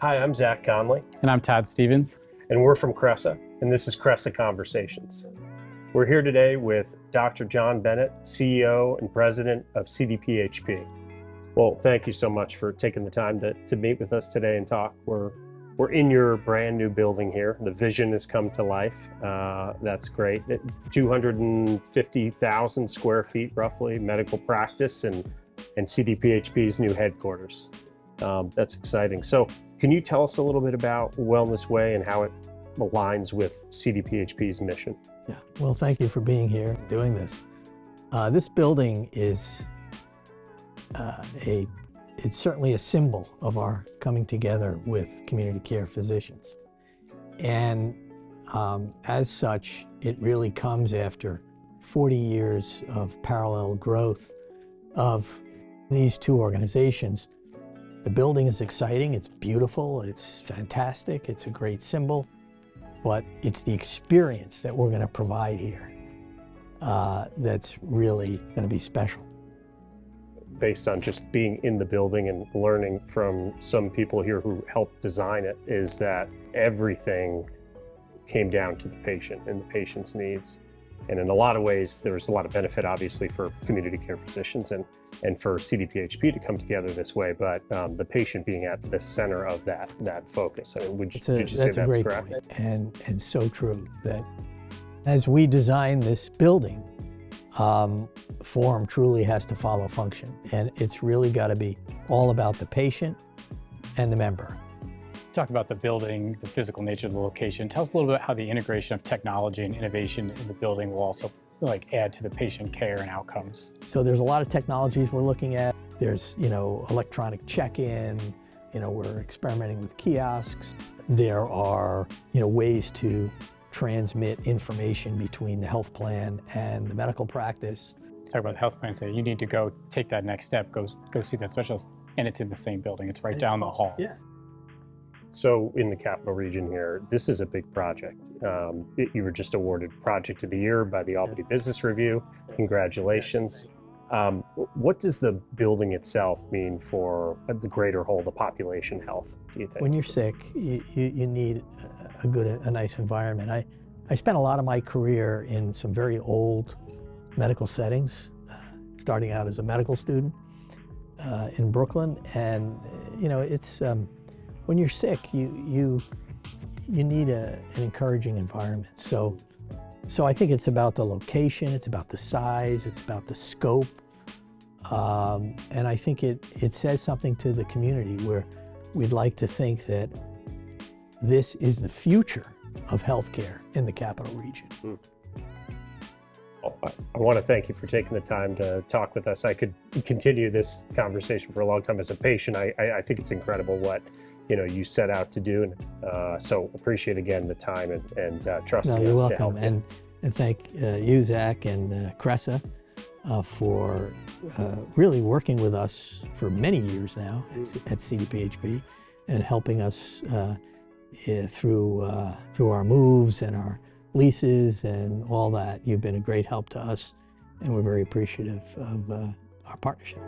Hi, I'm Zach Conley, And I'm Todd Stevens. and we're from Cresa, and this is Cresa Conversations. We're here today with Dr. John Bennett, CEO and President of CDPHP. Well, thank you so much for taking the time to meet with us today and talk. We're in your brand new building here. The vision has come to life. That's great. 250,000 square feet, roughly, medical practice and CDPHP's new headquarters. That's exciting. So can you tell us a little bit about Wellness Way and how it aligns with CDPHP's mission? Yeah, well, thank you for being here and doing this. This building is it's certainly a symbol of our coming together with community care physicians. And as such, it really comes after 40 years of parallel growth of these two organizations. The building is exciting, it's beautiful, it's fantastic, it's a great symbol, but it's the experience that we're going to provide here that's really going to be special. Based on just being in the building and learning from some people here who helped design it, is that everything came down to the patient and the patient's needs. And in a lot of ways, there was a lot of benefit, obviously, for community care physicians and for CDPHP to come together this way, but the patient being at the center of that focus. I mean, would you say that's a great correct? Point. And so true that as we design this building, form truly has to follow function. And it's really got to be all about the patient and the member. Talk about the building, the physical nature of the location. Tell us a little bit how the integration of technology and innovation in the building will also add to the patient care and outcomes. So there's a lot of technologies we're looking at. There's, electronic check-in, we're experimenting with kiosks. There are, ways to transmit information between the health plan and the medical practice. Talk about the health plan, say you need to go take that next step, go see that specialist, and it's in the same building. It's right down the hall. Yeah. So in the Capital Region here, this is a big project. You were just awarded Project of the Year by the Albany Business Review. Congratulations. What does the building itself mean for the greater whole, the population health, do you think? When you're sick, you need a nice environment. I spent a lot of my career in some very old medical settings, starting out as a medical student in Brooklyn. And, it's when you're sick, you need an encouraging environment. So I think it's about the location, it's about the size, it's about the scope. And I think it says something to the community where we'd like to think that this is the future of healthcare in the Capital Region. I want to thank you for taking the time to talk with us. I could continue this conversation for a long time. As a patient, I think it's incredible what you set out to do, and so appreciate again the time and trusting us you're welcome. to help. And thank you, Zach, and Cresa for really working with us for many years now at CDPHP and helping us through our moves and our leases and all that. You've been a great help to us, and we're very appreciative of our partnership.